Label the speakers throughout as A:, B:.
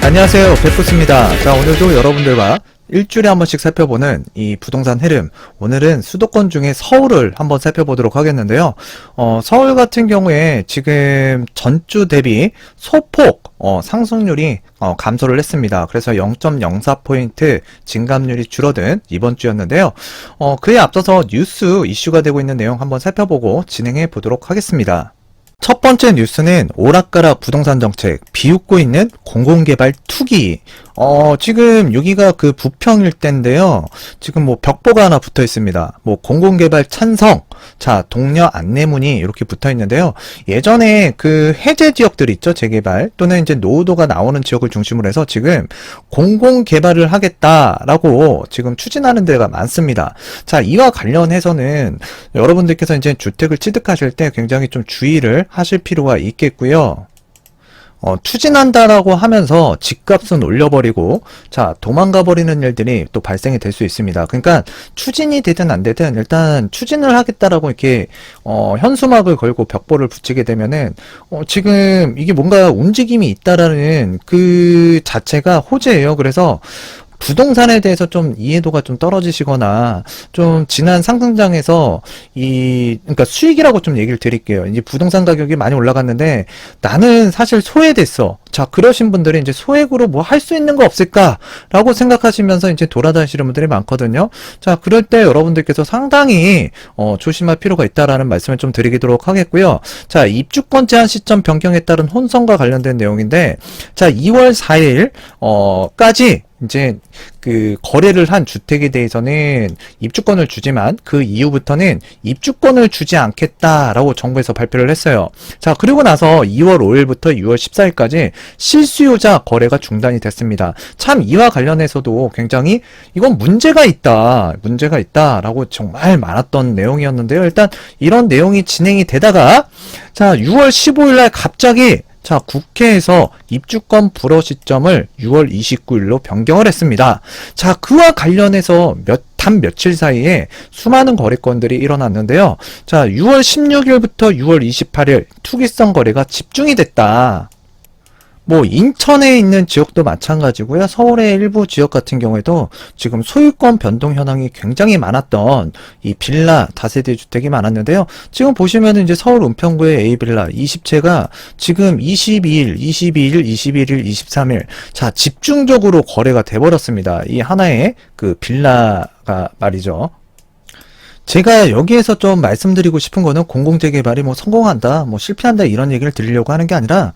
A: 안녕하세요, 베프스입니다. 자, 오늘도 여러분들과 일주일에 한 번씩 살펴보는 이 부동산 흐름, 오늘은 수도권 중에 서울을 한번 살펴보도록 하겠는데요. 서울 같은 경우에 지금 전주 대비 소폭 상승률이 감소를 했습니다. 그래서 0.04포인트 증감률이 줄어든 이번 주였는데요. 그에 앞서서 뉴스 이슈가 되고 있는 내용 한번 살펴보고 진행해 보도록 하겠습니다. 첫 번째 뉴스는 오락가락 부동산 정책, 비웃고 있는 공공개발 투기. 지금 여기가 그 부평 일대인데요. 지금 뭐 벽보가 하나 붙어 있습니다. 뭐 공공개발 찬성. 자, 독려 안내문이 이렇게 붙어 있는데요. 예전에 그 해제 지역들 있죠? 재개발 또는 이제 노후도가 나오는 지역을 중심으로 해서 지금 공공개발을 하겠다라고 지금 추진하는 데가 많습니다. 자, 이와 관련해서는 여러분들께서 이제 주택을 취득하실 때 굉장히 좀 주의를 하실 필요가 있겠고요. 추진한다라고 하면서 집값은 올려버리고, 자, 도망가 버리는 일들이 또 발생이 될 수 있습니다. 그러니까, 추진이 되든 안 되든, 일단 추진을 하겠다라고 이렇게, 현수막을 걸고 벽보를 붙이게 되면은, 지금 이게 뭔가 움직임이 있다라는 그 자체가 호재예요. 그래서, 부동산에 대해서 좀 이해도가 좀 떨어지시거나 좀 지난 상승장에서 그러니까 수익이라고 좀 얘기를 드릴게요. 이제 부동산 가격이 많이 올라갔는데 나는 사실 소외됐어. 자, 그러신 분들이 이제 소액으로 뭐 할 수 있는 거 없을까라고 생각하시면서 이제 돌아다니시는 분들이 많거든요. 자, 그럴 때 여러분들께서 상당히 조심할 필요가 있다라는 말씀을 좀 드리도록 하겠고요. 자, 입주권 제한 시점 변경에 따른 혼선과 관련된 내용인데, 자, 2월 4일 까지 이제 그 거래를 한 주택에 대해서는 입주권을 주지만 그 이후부터는 입주권을 주지 않겠다라고 정부에서 발표를 했어요. 자, 그리고 나서 2월 5일부터 6월 14일까지 실수요자 거래가 중단이 됐습니다. 참 이와 관련해서도 굉장히 이건 문제가 있다라고 정말 많았던 내용이었는데요. 일단 이런 내용이 진행이 되다가 자, 6월 15일날 갑자기 자, 국회에서 입주권 불허 시점을 6월 29일로 변경을 했습니다. 자, 그와 관련해서 단 며칠 사이에 수많은 거래건들이 일어났는데요. 자, 6월 16일부터 6월 28일 투기성 거래가 집중이 됐다. 뭐 인천에 있는 지역도 마찬가지고요. 서울의 일부 지역 같은 경우에도 지금 소유권 변동 현황이 굉장히 많았던 이 빌라 다세대 주택이 많았는데요. 지금 보시면은 이제 서울 은평구의 A빌라 20채가 지금 22일, 21일, 23일 자, 집중적으로 거래가 돼 버렸습니다. 이 하나의 그 빌라가 말이죠. 제가 여기에서 좀 말씀드리고 싶은 거는 공공재개발이 뭐 성공한다, 뭐 실패한다 이런 얘기를 드리려고 하는 게 아니라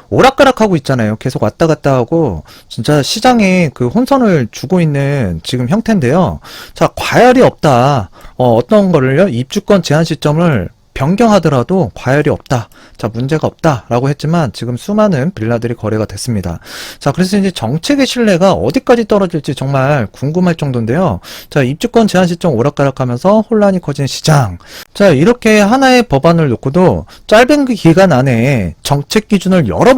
A: 오락가락하고 있잖아요. 계속 왔다 갔다 하고 진짜 시장에 그 혼선을 주고 있는 지금 형태인데요. 자, 과열이 없다. 어떤 거를요? 입주권 제한 시점을 변경하더라도 과열이 없다. 자, 문제가 없다라고 했지만 지금 수많은 빌라들이 거래가 됐습니다. 자, 그래서 이제 정책의 신뢰가 어디까지 떨어질지 정말 궁금할 정도인데요. 자, 입주권 제한 시점 오락가락하면서 혼란이 커진 시장. 자, 이렇게 하나의 법안을 놓고도 짧은 그 기간 안에 정책 기준을 여러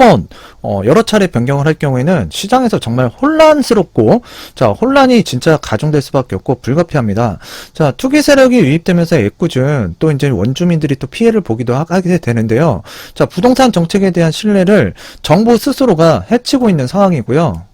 A: 차례 변경을 할 경우에는 시장에서 정말 혼란스럽고, 자, 혼란이 진짜 가중될 수밖에 없고 불가피합니다. 자, 투기 세력이 유입되면서 애꿎은 또 이제 원주민들이 또 피해를 보기도 하게 되는데요. 자, 부동산 정책에 대한 신뢰를 정부 스스로가 해치고 있는 상황이고요.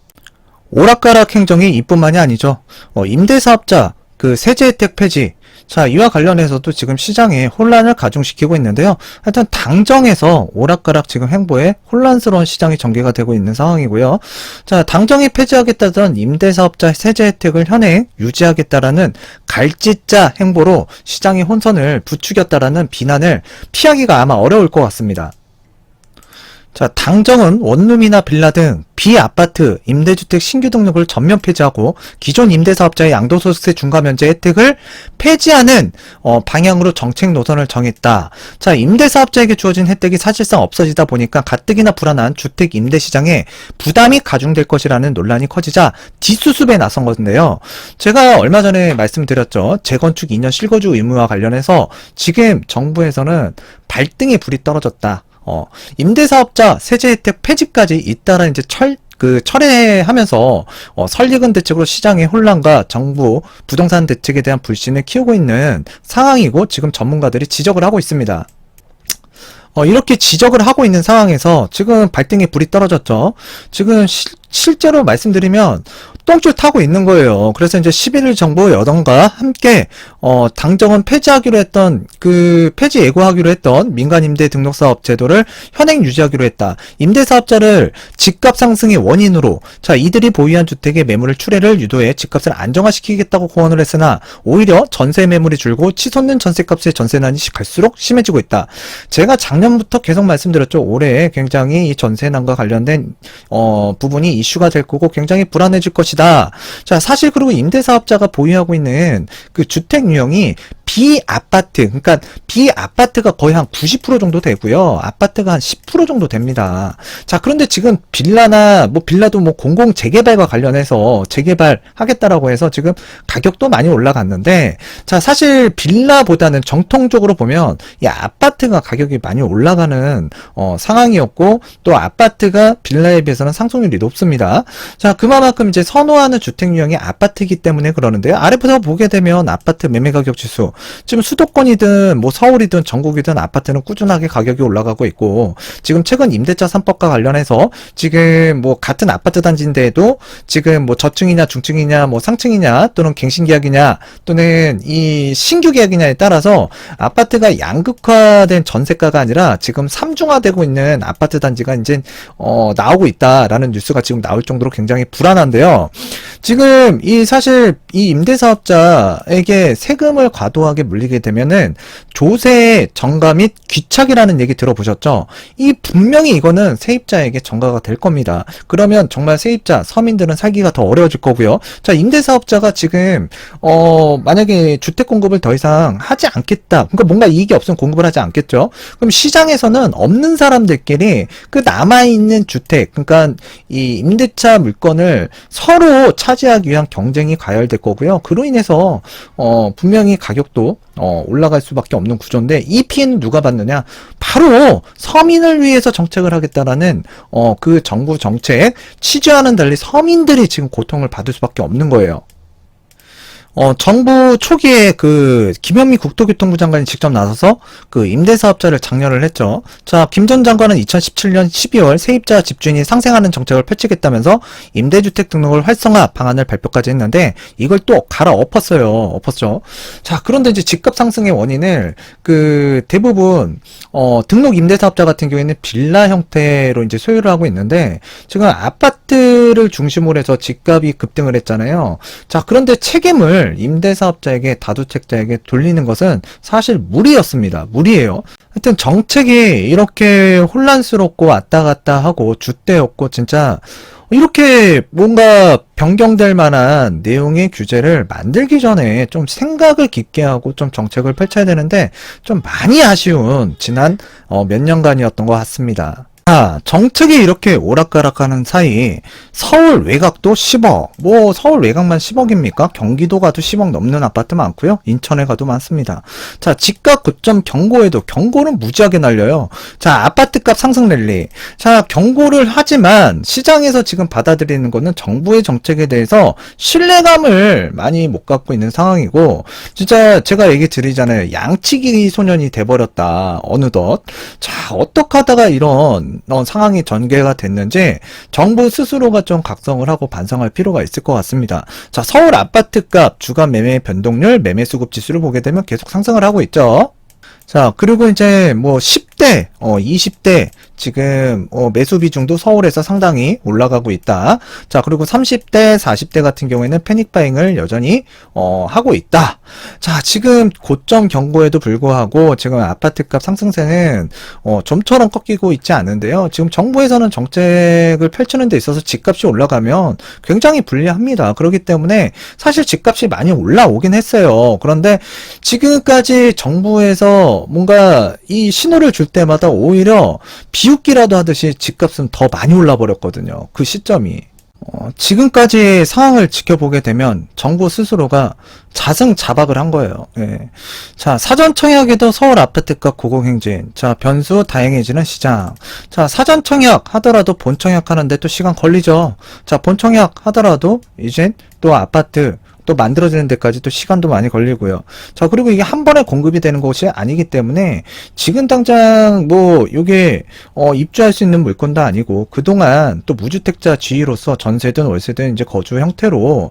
A: 오락가락 행정이 이뿐만이 아니죠. 임대사업자 그 세제 혜택 폐지. 자, 이와 관련해서도 지금 시장에 혼란을 가중시키고 있는데요. 하여튼 당정에서 오락가락 지금 행보에 혼란스러운 시장이 전개가 되고 있는 상황이고요. 자, 당정이 폐지하겠다던 임대사업자 세제 혜택을 현행 유지하겠다라는 갈짓자 행보로 시장의 혼선을 부추겼다라는 비난을 피하기가 아마 어려울 것 같습니다. 자, 당정은 원룸이나 빌라 등 비아파트 임대주택 신규 등록을 전면 폐지하고 기존 임대사업자의 양도소득세 중과면제 혜택을 폐지하는 방향으로 정책 노선을 정했다. 자, 임대사업자에게 주어진 혜택이 사실상 없어지다 보니까 가뜩이나 불안한 주택 임대시장에 부담이 가중될 것이라는 논란이 커지자 뒷수습에 나선 건데요. 제가 얼마 전에 말씀드렸죠. 재건축 2년 실거주 의무와 관련해서 지금 정부에서는 발등에 불이 떨어졌다. 임대사업자 세제 혜택 폐지까지 잇따라 이제 철회하면서 설익은 대책으로 시장의 혼란과 정부 부동산 대책에 대한 불신을 키우고 있는 상황이고 지금 전문가들이 지적을 하고 있습니다. 이렇게 지적을 하고 있는 상황에서 지금 발등에 불이 떨어졌죠. 지금 실제로 말씀드리면 똥줄 타고 있는 거예요. 그래서 이제 11일 정부 여당과 함께 당정은 폐지하기로 했던 폐지 예고하기로 했던 민간임대 등록사업 제도를 현행 유지하기로 했다. 임대사업자를 집값 상승의 원인으로 자 이들이 보유한 주택의 매물을 출회를 유도해 집값을 안정화시키겠다고 고언을 했으나 오히려 전세 매물이 줄고 치솟는 전세값의 전세난이 갈수록 심해지고 있다. 제가 작년부터 계속 말씀드렸죠. 올해 굉장히 이 전세난과 관련된 부분이 이슈가 될 거고 굉장히 불안해질 것이다. 자, 사실 그리고 임대사업자가 보유하고 있는 그 주택 유형이 비아파트, 그러니까 비아파트가 거의 한 90% 정도 되고요. 아파트가 한 10% 정도 됩니다. 자, 그런데 지금 빌라나 빌라도 공공 재개발과 관련해서 재개발하겠다라고 해서 지금 가격도 많이 올라갔는데, 자, 사실 빌라보다는 정통적으로 보면 이 아파트가 가격이 많이 올라가는 상황이었고, 또 아파트가 빌라에 비해서는 상승률이 높습니다. 자, 그만큼 이제 선호하는 주택 유형이 아파트이기 때문에 그러는데요. 아래부터 보게 되면 아파트 매매 가격 지수 지금 수도권이든 서울이든 전국이든 아파트는 꾸준하게 가격이 올라가고 있고, 지금 최근 임대차 3법과 관련해서 지금 같은 아파트 단지인데도 지금 저층이냐 중층이냐 상층이냐 또는 갱신 계약이냐 또는 이 신규 계약이냐에 따라서 아파트가 양극화된 전세가가 아니라 지금 삼중화되고 있는 아파트 단지가 이제 나오고 있다라는 뉴스가 지금 나올 정도로 굉장히 불안한데요. 지금 사실 이 임대사업자에게 세금을 과도하게 물리게 되면은 조세 정가 및 귀착이라는 얘기 들어보셨죠? 분명히 이거는 세입자에게 전가가 될 겁니다. 그러면 정말 세입자, 서민들은 살기가 더 어려워질 거고요. 자, 임대사업자가 지금 만약에 주택 공급을 더 이상 하지 않겠다. 그러니까 뭔가 이익이 없으면 공급을 하지 않겠죠. 그럼 시장에서는 없는 사람들끼리 그 남아있는 주택, 그러니까 이 임대차 물건을 서로 차지하기 위한 경쟁이 가열될 거고요. 그로 인해서 분명히 가격도 올라갈 수밖에 없는 구조인데, 이 피해는 누가 받느냐? 바로 서민을 위해서 정책을 하겠다라는 그 정부 정책 취지와는 달리 서민들이 지금 고통을 받을 수밖에 없는 거예요. 정부 초기에 김현미 국토교통부 장관이 직접 나서서 임대사업자를 장려를 했죠. 자, 김 전 장관은 2017년 12월 세입자 집주인이 상생하는 정책을 펼치겠다면서 임대주택 등록을 활성화 방안을 발표까지 했는데, 이걸 또 엎었죠. 자, 그런데 이제 집값 상승의 원인을 대부분 등록 임대사업자 같은 경우에는 빌라 형태로 이제 소유를 하고 있는데, 지금 아파트를 중심으로 해서 집값이 급등을 했잖아요. 자, 그런데 책임을 임대사업자에게, 다주택자에게 돌리는 것은 사실 무리였습니다. 무리예요. 하여튼 정책이 이렇게 혼란스럽고 왔다 갔다 하고 줏대없고 진짜 이렇게 뭔가 변경될 만한 내용의 규제를 만들기 전에 좀 생각을 깊게 하고 좀 정책을 펼쳐야 되는데, 좀 많이 아쉬운 지난 몇 년간이었던 것 같습니다. 정책이 이렇게 오락가락하는 사이 서울 외곽도 10억, 서울 외곽만 10억입니까? 경기도 가도 10억 넘는 아파트 많고요. 인천에 가도 많습니다. 자, 집값 고점 경고에도 경고는 무지하게 날려요. 자, 아파트값 상승 랠리. 자, 경고를 하지만 시장에서 지금 받아들이는 거는 정부의 정책에 대해서 신뢰감을 많이 못 갖고 있는 상황이고, 진짜 제가 얘기 드리잖아요. 양치기 소년이 돼버렸다. 어느덧. 자, 어떻게 하다가 이런 상황이 전개가 됐는지 정부 스스로가 좀 각성을 하고 반성할 필요가 있을 것 같습니다. 자, 서울 아파트값 주간 매매 변동률, 매매 수급 지수를 보게 되면 계속 상승을 하고 있죠. 자, 그리고 이제 10대, 20대 지금 매수 비중도 서울에서 상당히 올라가고 있다. 자, 그리고 30대, 40대 같은 경우에는 패닉 바잉을 여전히 하고 있다. 자, 지금 고점 경고에도 불구하고 지금 아파트값 상승세는 좀처럼 꺾이고 있지 않은데요. 지금 정부에서는 정책을 펼치는 데 있어서 집값이 올라가면 굉장히 불리합니다. 그렇기 때문에 사실 집값이 많이 올라오긴 했어요. 그런데 지금까지 정부에서 뭔가 이 신호를 줄 때마다 오히려 비웃기라도 하듯이 집값은 더 많이 올라 버렸거든요. 그 시점이. 지금까지 상황을 지켜보게 되면 정부 스스로가 자승자박을 한 거예요. 예. 자, 사전 청약에도 서울 아파트값 고공행진. 자, 변수 다양해지는 시장. 자, 사전 청약 하더라도 본 청약 하는데 또 시간 걸리죠. 자, 본 청약 하더라도 이젠 또 아파트 또 만들어지는 데까지 또 시간도 많이 걸리고요. 자, 그리고 이게 한 번에 공급이 되는 것이 아니기 때문에 지금 당장 뭐 요게 입주할 수 있는 물건도 아니고 그동안 또 무주택자 지위로서 전세든 월세든 이제 거주 형태로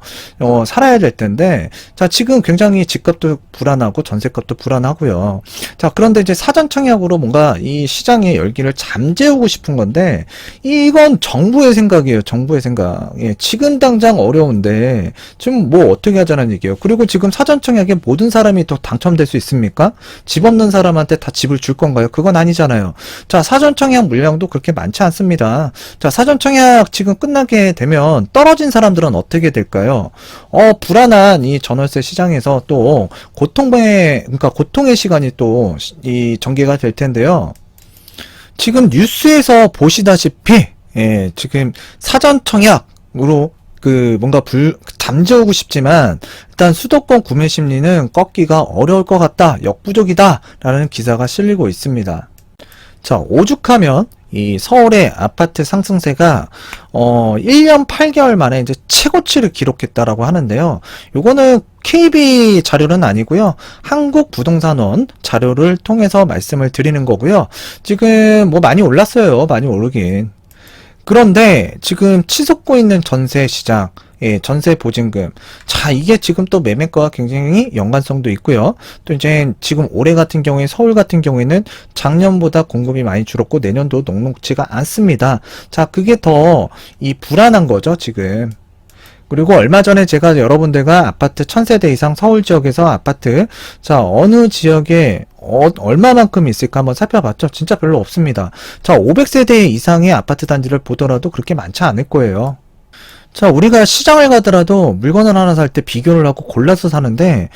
A: 살아야 될 텐데, 자, 지금 굉장히 집값도 불안하고 전세값도 불안하고요. 자, 그런데 이제 사전 청약으로 뭔가 이 시장의 열기를 잠재우고 싶은 건데, 이건 정부의 생각이에요. 정부의 생각. 예, 지금 당장 어려운데 지금 뭐 어떻게 하자는 얘기예요. 그리고 지금 사전 청약에 모든 사람이 또 당첨될 수 있습니까? 집 없는 사람한테 다 집을 줄 건가요? 그건 아니잖아요. 자, 사전 청약 물량도 그렇게 많지 않습니다. 자, 사전 청약 지금 끝나게 되면 떨어진 사람들은 어떻게 될까요? 불안한 이 전월세 시장에서 또 그러니까 고통의 시간이 또 이 전개가 될 텐데요. 지금 뉴스에서 보시다시피, 예, 지금 사전 청약으로 뭔가 잠재우고 싶지만 일단 수도권 구매 심리는 꺾기가 어려울 것 같다, 역부족이다 라는 기사가 실리고 있습니다. 자, 오죽하면 이 서울의 아파트 상승세가 1년 8개월 만에 이제 최고치를 기록했다라고 하는데요. 요거는 KB 자료는 아니고요. 한국부동산원 자료를 통해서 말씀을 드리는 거고요. 지금 뭐 많이 올랐어요. 많이 오르긴. 그런데 지금 치솟고 있는 전세 시장, 예, 전세 보증금. 자, 이게 지금 또 매매가와 굉장히 연관성도 있고요. 또 이제 지금 올해 같은 경우에 서울 같은 경우에는 작년보다 공급이 많이 줄었고 내년도 녹록지가 않습니다. 자, 그게 더 이 불안한 거죠, 지금. 그리고 얼마 전에 제가 여러분들과 아파트 1000세대 이상 서울 지역에서 아파트, 자, 어느 지역에 얼마만큼 있을까 한번 살펴봤죠. 진짜 별로 없습니다. 자, 500세대 이상의 아파트 단지를 보더라도 그렇게 많지 않을 거예요. 자, 우리가 시장을 가더라도 물건을 하나 살 때 비교를 하고 골라서 사는데,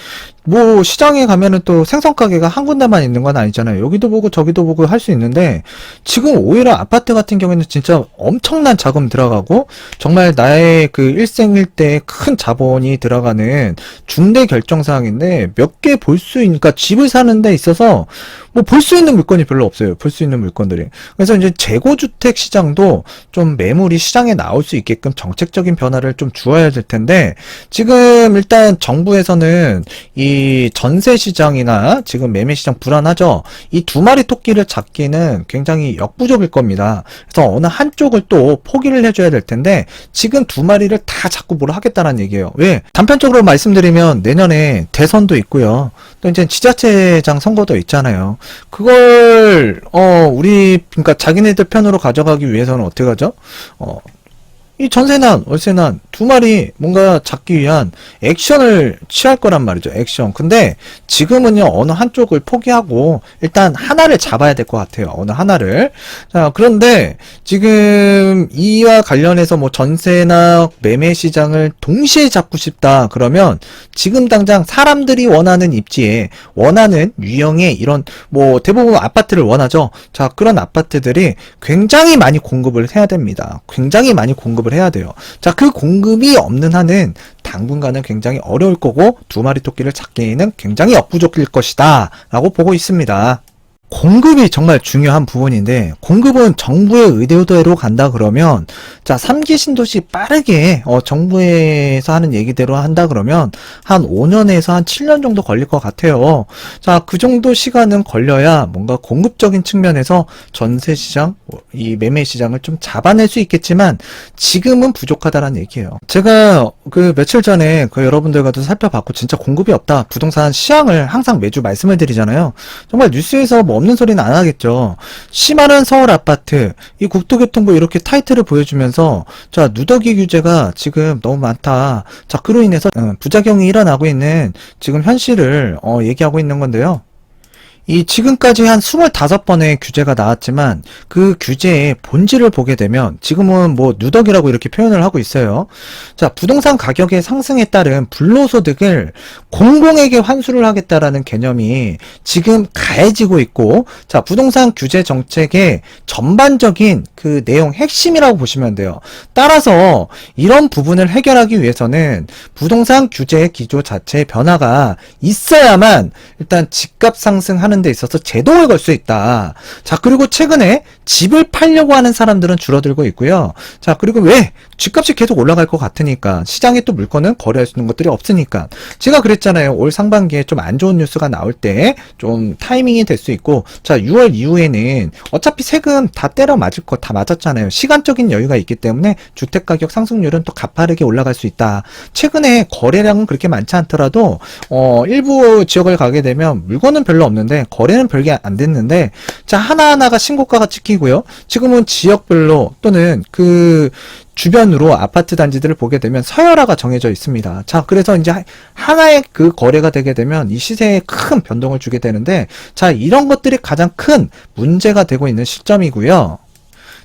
A: 뭐 시장에 가면은 또 생선 가게가 한 군데만 있는 건 아니잖아요. 여기도 보고 저기도 보고 할 수 있는데, 지금 오히려 아파트 같은 경우에는 진짜 엄청난 자금 들어가고 정말 나의 그 일생일대의 큰 자본이 들어가는 중대 결정사항인데, 몇 개 볼 수 있으니까 집을 사는 데 있어서 뭐 볼 수 있는 물건이 별로 없어요. 볼 수 있는 물건들이. 그래서 이제 재고주택 시장도 좀 매물이 시장에 나올 수 있게끔 정책적인 변화를 좀 주어야 될 텐데, 지금 일단 정부에서는 이 전세 시장이나 지금 매매 시장 불안하죠. 이 두 마리 토끼를 잡기는 굉장히 역부족일 겁니다. 그래서 어느 한쪽을 또 포기를 해줘야 될 텐데, 지금 두 마리를 다 잡고 뭘 하겠다는 얘기예요. 왜? 단편적으로 말씀드리면 내년에 대선도 있고요. 또 이제 지자체장 선거도 있잖아요. 그걸 그러니까 자기네들 편으로 가져가기 위해서는 어떻게 하죠? 이 전세난, 월세난 두 마리 뭔가 잡기 위한 액션을 취할 거란 말이죠. 액션. 근데 지금은요, 어느 한쪽을 포기하고 일단 하나를 잡아야 될 것 같아요. 어느 하나를. 자, 그런데 지금 이와 관련해서 뭐 전세나 매매 시장을 동시에 잡고 싶다 그러면 지금 당장 사람들이 원하는 입지에 원하는 유형의 이런 뭐 대부분 아파트를 원하죠. 자, 그런 아파트들이 굉장히 많이 공급을 해야 됩니다. 굉장히 많이 공급을 해야 돼요. 자, 그 공급이 없는 한은 당분간은 굉장히 어려울 거고 두 마리 토끼를 잡기에는 굉장히 역부족일 것이다 라고 보고 있습니다. 공급이 정말 중요한 부분인데, 공급은 정부의 의도대로 간다 그러면, 자, 3기 신도시 빠르게 정부에서 하는 얘기대로 한다 그러면 한 5년에서 한 7년 정도 걸릴 것 같아요. 자, 그 정도 시간은 걸려야 뭔가 공급적인 측면에서 전세 시장, 이 매매 시장을 좀 잡아낼 수 있겠지만 지금은 부족하다라는 얘기예요. 제가 그 며칠 전에 그 여러분들과도 살펴봤고 진짜 공급이 없다, 부동산 시황을 항상 매주 말씀을 드리잖아요. 정말 뉴스에서 뭐 없는 소리는 안 하겠죠. 심한 서울 아파트, 이 국토교통부 이렇게 타이틀을 보여주면서, 자, 누더기 규제가 지금 너무 많다. 자, 그로 인해서 부작용이 일어나고 있는 지금 현실을 얘기하고 있는 건데요. 이 지금까지 한 25번의 규제가 나왔지만 그 규제의 본질을 보게 되면 지금은 뭐 누더기라고 이렇게 표현을 하고 있어요. 자, 부동산 가격의 상승에 따른 불로소득을 공공에게 환수를 하겠다라는 개념이 지금 가해지고 있고, 자, 부동산 규제 정책의 전반적인 그 내용 핵심이라고 보시면 돼요. 따라서 이런 부분을 해결하기 위해서는 부동산 규제 기조 자체의 변화가 있어야만 일단 집값 상승하는 데 있어서 제동을 걸 수 있다. 자, 그리고 최근에 집을 팔려고 하는 사람들은 줄어들고 있고요. 자, 그리고 왜 집값이 계속 올라갈 것 같으니까 시장에 또 물건은 거래할 수 있는 것들이 없으니까 제가 그랬잖아요. 올 상반기에 좀 안 좋은 뉴스가 나올 때 좀 타이밍이 될 수 있고 자 6월 이후에는 어차피 세금 다 때려 맞을 거 다 맞았잖아요. 시간적인 여유가 있기 때문에 주택가격 상승률은 또 가파르게 올라갈 수 있다. 최근에 거래량은 그렇게 많지 않더라도 일부 지역을 가게 되면 물건은 별로 없는데 거래는 별게 안 됐는데 자 하나하나가 신고가가 찍히고요. 지금은 지역별로 또는 그 주변으로 아파트 단지들을 보게 되면 서열화가 정해져 있습니다. 자, 그래서 이제 하나의 그 거래가 되게 되면 이 시세에 큰 변동을 주게 되는데, 자, 이런 것들이 가장 큰 문제가 되고 있는 시점이고요.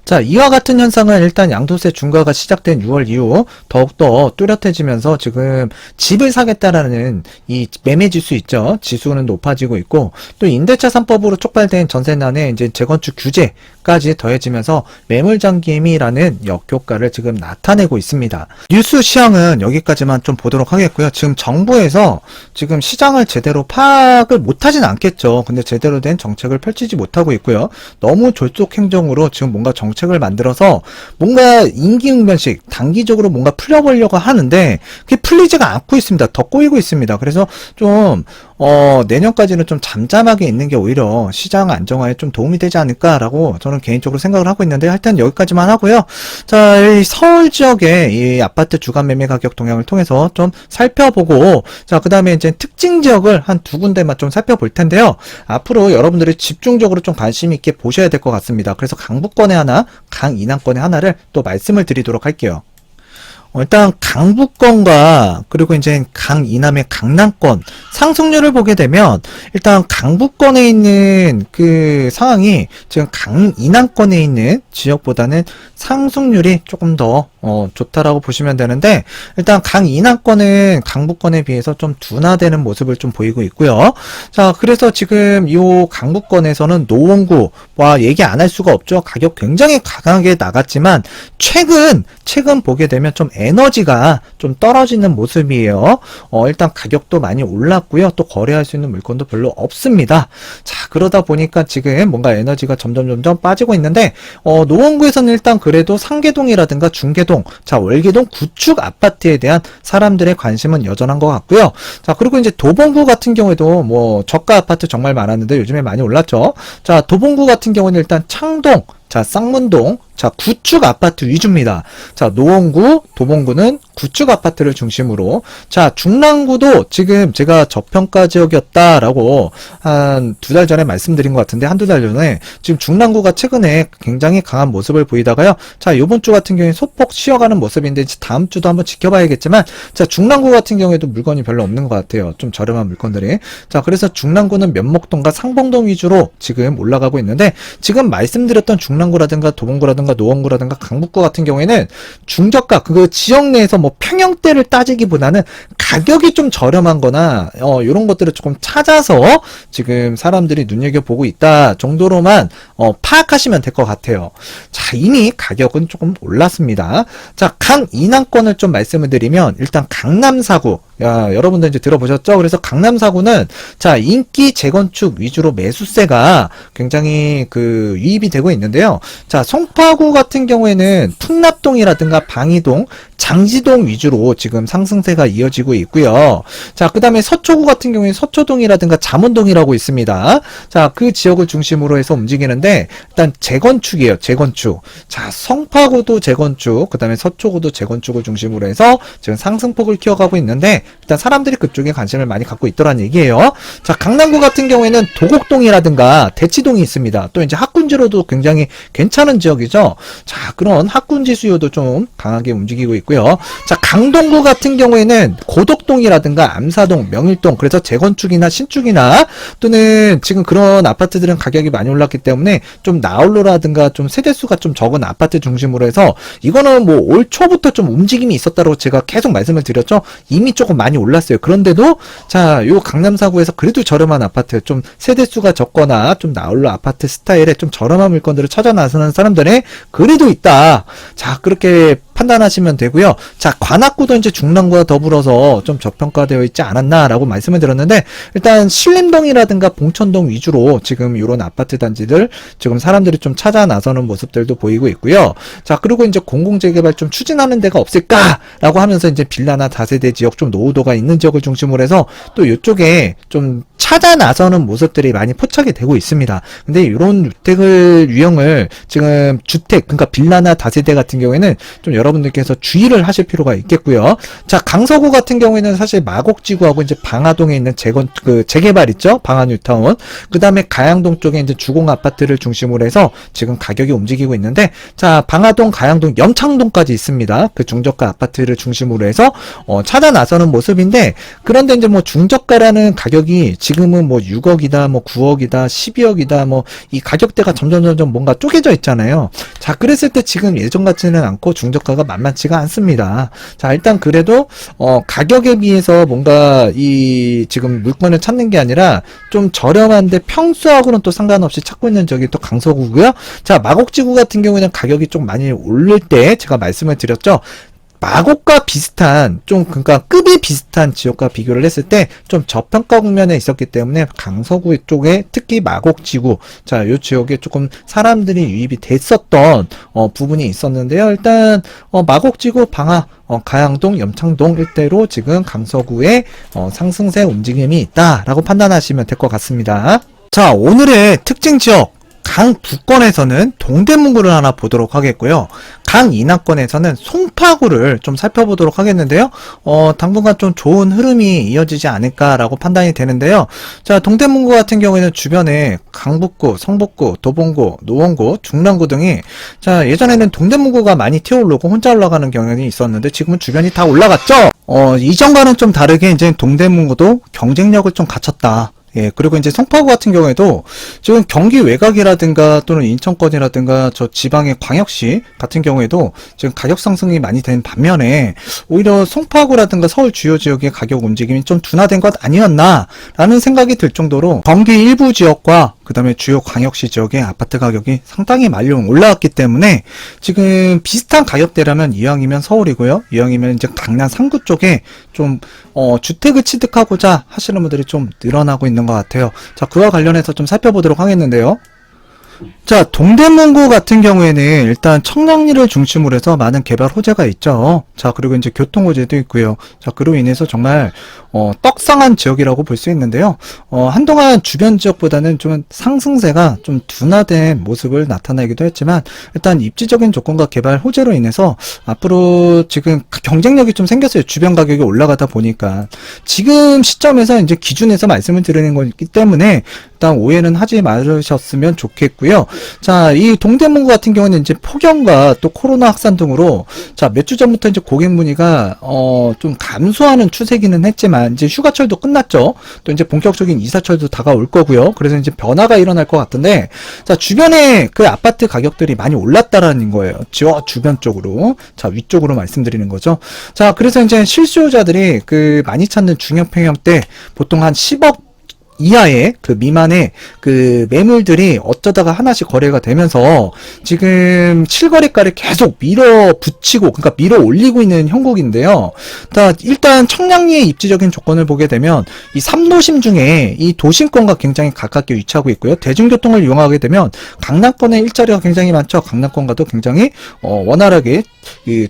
A: 자, 이와 같은 현상은 일단 양도세 중과가 시작된 6월 이후 더욱더 뚜렷해지면서 지금 집을 사겠다라는 이 매매 지수 있죠. 지수는 높아지고 있고 또 임대차 3법으로 촉발된 전세난에 이제 재건축 규제까지 더해지면서 매물잠김이라는 역효과를 지금 나타내고 있습니다. 뉴스 시황은 여기까지만 좀 보도록 하겠고요. 지금 정부에서 지금 시장을 제대로 파악을 못하진 않겠죠. 근데 제대로 된 정책을 펼치지 못하고 있고요. 너무 졸속 행정으로 지금 뭔가 정책을 만들어서 뭔가 임기응변식 단기적으로 뭔가 풀려보려고 하는데 그게 풀리지가 않고 있습니다. 더 꼬이고 있습니다. 그래서 좀 내년까지는 좀 잠잠하게 있는 게 오히려 시장 안정화에 좀 도움이 되지 않을까라고 저는 개인적으로 생각을 하고 있는데 일단 여기까지만 하고요. 자, 이 서울 지역의 이 아파트 주간 매매 가격 동향을 통해서 좀 살펴보고 자, 그 다음에 이제 특징 지역을 한 두 군데만 좀 살펴볼 텐데요. 앞으로 여러분들이 집중적으로 좀 관심 있게 보셔야 될 것 같습니다. 그래서 강북권에 하나, 강인항권에 하나를 또 말씀을 드리도록 할게요. 일단 강북권과 그리고 이제 강이남의 강남권 상승률을 보게 되면 일단 강북권에 있는 그 상황이 지금 강이남권에 있는 지역보다는 상승률이 조금 더 좋다라고 보시면 되는데 일단 강이남권은 강북권에 비해서 좀 둔화되는 모습을 좀 보이고 있고요. 자, 그래서 지금 이 강북권에서는 노원구와 얘기 안 할 수가 없죠. 가격 굉장히 강하게 나갔지만 최근 보게 되면 좀 에너지가 좀 떨어지는 모습이에요. 일단 가격도 많이 올랐고요. 또 거래할 수 있는 물건도 별로 없습니다. 자, 그러다 보니까 지금 뭔가 에너지가 점점 빠지고 있는데 노원구에서는 일단 그래도 상계동이라든가 중계동, 자, 월계동 구축 아파트에 대한 사람들의 관심은 여전한 것 같고요. 자, 그리고 이제 도봉구 같은 경우에도 뭐 저가 아파트 정말 많았는데 요즘에 많이 올랐죠. 자, 도봉구 같은 경우는 일단 창동, 자, 쌍문동, 자, 구축 아파트 위주입니다. 자, 노원구, 도봉구는 구축 아파트를 중심으로, 자, 중랑구도 지금 제가 저평가 지역이었다라고 한 2달 전에 말씀드린 것 같은데, 한두 달 전에 지금 중랑구가 최근에 굉장히 강한 모습을 보이다가요. 자, 요번 주 같은 경우에 소폭 쉬어가는 모습인데 다음 주도 한번 지켜봐야겠지만, 자, 중랑구 같은 경우에도 물건이 별로 없는 것 같아요. 좀 저렴한 물건들이. 자, 그래서 중랑구는 면목동과 상봉동 위주로 지금 올라가고 있는데, 지금 말씀드렸던 중랑구라든가 도봉구라든가 노원구라든가 강북구 같은 경우에는 중저가 그 지역 내에서 뭐 평형대를 따지기보다는 가격이 좀 저렴한 거나 이런 것들을 조금 찾아서 지금 사람들이 눈여겨보고 있다 정도로만 파악하시면 될 것 같아요. 자, 이미 가격은 조금 올랐습니다. 자, 강인항권을 좀 말씀을 드리면 일단 강남 4구, 야, 여러분들 이제 들어보셨죠? 그래서 강남 4구는 자, 인기 재건축 위주로 매수세가 굉장히 그 유입이 되고 있는데요. 자, 송파구 같은 경우에는 풍납동이라든가 방이동, 장지동 위주로 지금 상승세가 이어지고 있고요. 자, 그 다음에 서초구 같은 경우에 서초동이라든가 잠원동이라고 있습니다. 자, 그 지역을 중심으로 해서 움직이는데 일단 재건축이에요. 재건축. 자, 성파구도 재건축, 그 다음에 서초구도 재건축을 중심으로 해서 지금 상승폭을 키워가고 있는데 일단 사람들이 그쪽에 관심을 많이 갖고 있더란 얘기예요. 자, 강남구 같은 경우에는 도곡동이라든가 대치동이 있습니다. 또 이제 학군지로도 굉장히 괜찮은 지역이죠. 자, 그런 학군지 수요도 좀 강하게 움직이고 있고요. 자, 강동구 같은 경우에는 고덕동이라든가 암사동, 명일동, 그래서 재건축이나 신축이나 또는 지금 그런 아파트들은 가격이 많이 올랐기 때문에 좀 나홀로라든가 좀 세대수가 좀 적은 아파트 중심으로 해서 이거는 뭐 올 초부터 좀 움직임이 있었다고 제가 계속 말씀을 드렸죠. 이미 조금 많이 올랐어요. 그런데도 자, 요 강남 4구에서 그래도 저렴한 아파트, 좀 세대수가 적거나 좀 나홀로 아파트 스타일의 좀 저렴한 물건들을 찾아 나서는 사람들의 그래도 있다. 자, 그렇게 판단하시면 되고요. 자, 관악구도 이제 중랑구와 더불어서 좀 저평가되어 있지 않았나라고 말씀을 드렸는데, 일단 신림동이라든가 봉천동 위주로 지금 이런 아파트 단지들 지금 사람들이 좀 찾아 나서는 모습들도 보이고 있고요. 자, 그리고 이제 공공재개발 좀 추진하는 데가 없을까라고 하면서 이제 빌라나 다세대 지역, 좀 노후도가 있는 지역을 중심으로 해서 또 이쪽에 좀 찾아 나서는 모습들이 많이 포착이 되고 있습니다. 근데 이런 주택을 유형을 지금 주택, 그러니까 빌라나 다세대 같은 경우에는 좀 여러분들께서 주의를 하실 필요가 있겠고요. 자, 강서구 같은 경우에는 사실 마곡지구하고 이제 방화동에 있는 재개발 있죠? 방화뉴타운. 그 다음에 가양동 쪽에 이제 주공 아파트를 중심으로 해서 지금 가격이 움직이고 있는데, 자, 방화동, 가양동, 염창동까지 있습니다. 그 중저가 아파트를 중심으로 해서 찾아 나서는 모습인데, 그런데 이제 뭐 중저가라는 가격이 지금은 뭐 6억이다, 뭐 9억이다, 12억이다, 뭐 이 가격대가 점점 뭔가 쪼개져 있잖아요. 자, 그랬을 때 지금 예전 같지는 않고 중저가가 만만치가 않습니다. 자, 일단 그래도 가격에 비해서 뭔가 이 지금 물건을 찾는 게 아니라 좀 저렴한데 평수하고는 또 상관없이 찾고 있는 적이 또 강서구고요. 자, 마곡지구 같은 경우에는 가격이 좀 많이 오를 때 제가 말씀을 드렸죠. 마곡과 비슷한, 좀 그러니까 급이 비슷한 지역과 비교를 했을 때 좀 저평가 국면에 있었기 때문에 강서구 쪽에 특히 마곡지구, 자, 요 지역에 조금 사람들이 유입이 됐었던 부분이 있었는데요. 일단 마곡지구, 방화, 가양동, 염창동 일대로 지금 강서구에 상승세 움직임이 있다라고 판단하시면 될 것 같습니다. 자, 오늘의 특징 지역 강북권에서는 동대문구를 하나 보도록 하겠고요. 강이남권에서는 송파구를 좀 살펴보도록 하겠는데요. 당분간 좀 좋은 흐름이 이어지지 않을까라고 판단이 되는데요. 자, 동대문구 같은 경우에는 주변에 강북구, 성북구, 도봉구, 노원구, 중랑구 등이, 자, 예전에는 동대문구가 많이 튀어오르고 혼자 올라가는 경향이 있었는데 지금은 주변이 다 올라갔죠. 이전과는 좀 다르게 이제 동대문구도 경쟁력을 좀 갖췄다. 예, 그리고 이제 송파구 같은 경우에도 지금 경기 외곽이라든가 또는 인천권이라든가 저 지방의 광역시 같은 경우에도 지금 가격 상승이 많이 된 반면에 오히려 송파구라든가 서울 주요 지역의 가격 움직임이 좀 둔화된 것 아니었나라는 생각이 들 정도로 경기 일부 지역과 그 다음에 주요 광역시 지역의 아파트 가격이 상당히 많이 올라왔기 때문에 지금 비슷한 가격대라면 이왕이면 서울이고요. 이왕이면 이제 강남 3구 쪽에 좀 주택을 취득하고자 하시는 분들이 좀 늘어나고 있는 것 같아요. 자, 그와 관련해서 좀 살펴보도록 하겠는데요. 자, 동대문구 같은 경우에는 일단 청량리를 중심으로 해서 많은 개발 호재가 있죠. 자, 그리고 이제 교통 호재도 있고요. 자, 그로 인해서 정말 떡상한 지역이라고 볼 수 있는데요. 한동안 주변 지역보다는 좀 상승세가 좀 둔화된 모습을 나타내기도 했지만, 일단 입지적인 조건과 개발 호재로 인해서 앞으로 지금 경쟁력이 좀 생겼어요. 주변 가격이 올라가다 보니까. 지금 시점에서 이제 기준에서 말씀을 드리는 거기 때문에 일단 오해는 하지 마셨으면 좋겠고요. 자, 이 동대문구 같은 경우는 이제 폭염과 또 코로나 확산 등으로, 자, 몇 주 전부터 이제 고객 문의가 좀 감소하는 추세기는 했지만 이제 휴가철도 끝났죠. 또 이제 본격적인 이사철도 다가올 거고요. 그래서 이제 변화가 일어날 것 같은데, 자, 주변에 그 아파트 가격들이 많이 올랐다라는 거예요. 지역 주변 쪽으로. 자, 위쪽으로 말씀드리는 거죠. 자, 그래서 이제 실수요자들이 그 많이 찾는 중형 평형 때 보통 한 10억 이하의 그 미만의 그 매물들이 어쩌다가 하나씩 거래가 되면서 지금 실거래가를 계속 밀어붙이고, 그러니까 밀어 올리고 있는 형국인데요. 자, 일단 청량리의 입지적인 조건을 보게 되면 이 3도심 중에 이 도심권과 굉장히 가깝게 위치하고 있고요. 대중교통을 이용하게 되면 강남권의 일자리가 굉장히 많죠. 강남권과도 굉장히 원활하게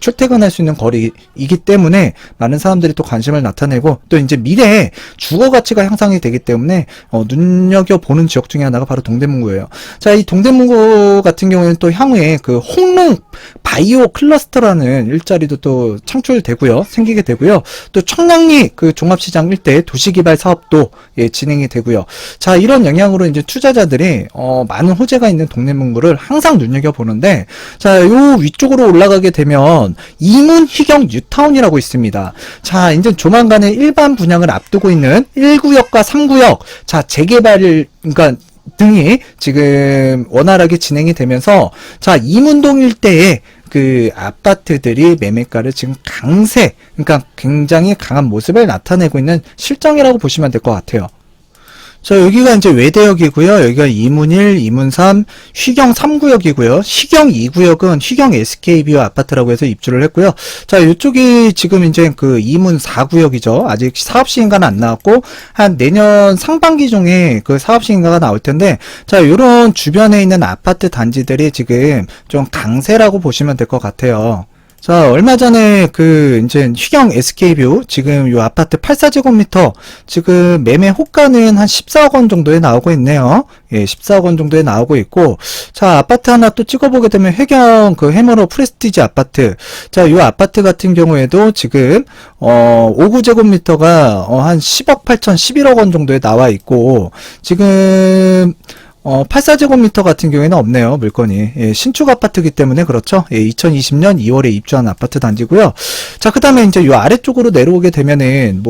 A: 출퇴근할 수 있는 거리이기 때문에 많은 사람들이 또 관심을 나타내고, 또 이제 미래에 주거 가치가 향상이 되기 때문에 눈여겨보는 지역 중에 하나가 바로 동대문구예요. 자, 이 동대문구 같은 경우에는 또 향후에 그 홍릉 바이오 클러스터라는 일자리도 또 창출되고요. 생기게 되고요. 또 청량리 그 종합시장 일대 도시개발 사업도 진행이 되고요. 자, 이런 영향으로 이제 투자자들이 많은 호재가 있는 동대문구를 항상 눈여겨보는데, 자, 요 위쪽으로 올라가게 되면 이문 희경 뉴타운이라고 있습니다. 자, 이제 조만간에 일반 분양을 앞두고 있는 1구역과 3구역, 자, 재개발을, 그러니까 등이 지금 원활하게 진행이 되면서, 자, 이문동 일대에 그 아파트들이 매매가를 지금 강세, 그러니까 굉장히 강한 모습을 나타내고 있는 실정이라고 보시면 될 것 같아요. 자, 여기가 이제 외대역이고요. 여기가 이문 1, 이문 3, 휘경 3구역이고요. 휘경 2구역은 휘경 SK뷰 아파트라고 해서 입주를 했고요. 자, 이쪽이 지금 이제 그 이문 4구역이죠. 아직 사업 시행가는 안 나왔고, 한 내년 상반기 중에 그 사업 시행가가 나올 텐데, 자, 요런 주변에 있는 아파트 단지들이 지금 좀 강세라고 보시면 될 것 같아요. 자, 얼마 전에 이제 휘경 SK뷰, 지금 요 아파트 84제곱미터, 지금 매매 호가는 한 14억 원 정도에 나오고 있네요. 예, 14억 원 정도에 나오고 있고, 자, 아파트 하나 또 찍어보게 되면 휘경 해머러 프레스티지 아파트. 자, 요 아파트 같은 경우에도 지금, 59제곱미터가, 한 10억 8천, 11억 원 정도에 나와 있고, 지금, 84제곱미터 같은 경우에는 없네요, 물건이. 예, 신축 아파트이기 때문에 그렇죠. 예, 2020년 2월에 입주한 아파트 단지고요. 자, 그 다음에 이제 요 아래쪽으로 내려오게 되면은,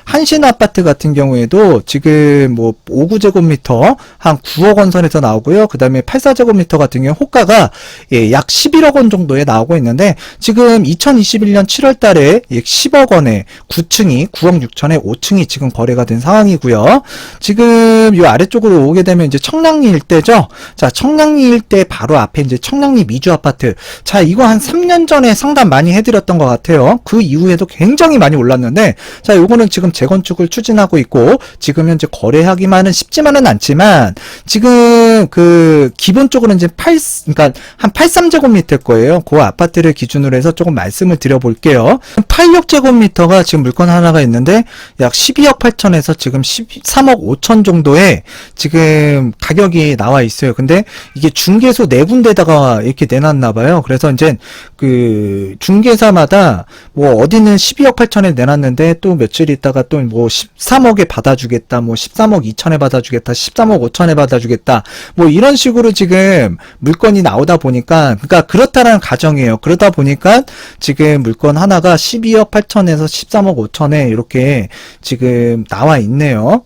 A: 한신 아파트 같은 경우에도 지금 59제곱미터 한 9억 원 선에서 나오고요. 그 다음에 84제곱미터 같은 경우 호가가, 예, 약 11억 원 정도에 나오고 있는데, 지금 2021년 7월 달에 10억 원에 9층이, 9억 6천에 5층이 지금 거래가 된 상황이고요. 지금 요 아래쪽으로 오게 되면 이제 청량리 일대죠. 자, 청량리 일대 바로 앞에 이제 청량리 미주 아파트. 자, 이거 한 3년 전에 상담 많이 해드렸던 것 같아요. 그 이후에도 굉장히 많이 올랐는데, 자, 요거는 지금 재건축을 추진하고 있고, 지금 현재 거래하기만은 쉽지만은 않지만, 지금 기본적으로 이제 그러니까 한 83제곱미터일 거예요. 그 아파트를 기준으로 해서 조금 말씀을 드려볼게요. 86제곱미터가 지금 물건 하나가 있는데, 약 12억 8천에서 지금 13억 5천 정도에 지금 가격이 나와 있어요. 근데 이게 중개소 네 군데다가 이렇게 내놨나 봐요. 그래서 이제 중개사마다 어디는 12억 8천에 내놨는데 또 며칠 있다가 또 13억에 받아주겠다, 13억 2천에 받아주겠다, 13억 5천에 받아주겠다, 이런 식으로 지금 물건이 나오다 보니까, 그러니까 그렇다는 가정이에요. 그러다 보니까 지금 물건 하나가 12억 8천에서 13억 5천에 이렇게 지금 나와 있네요.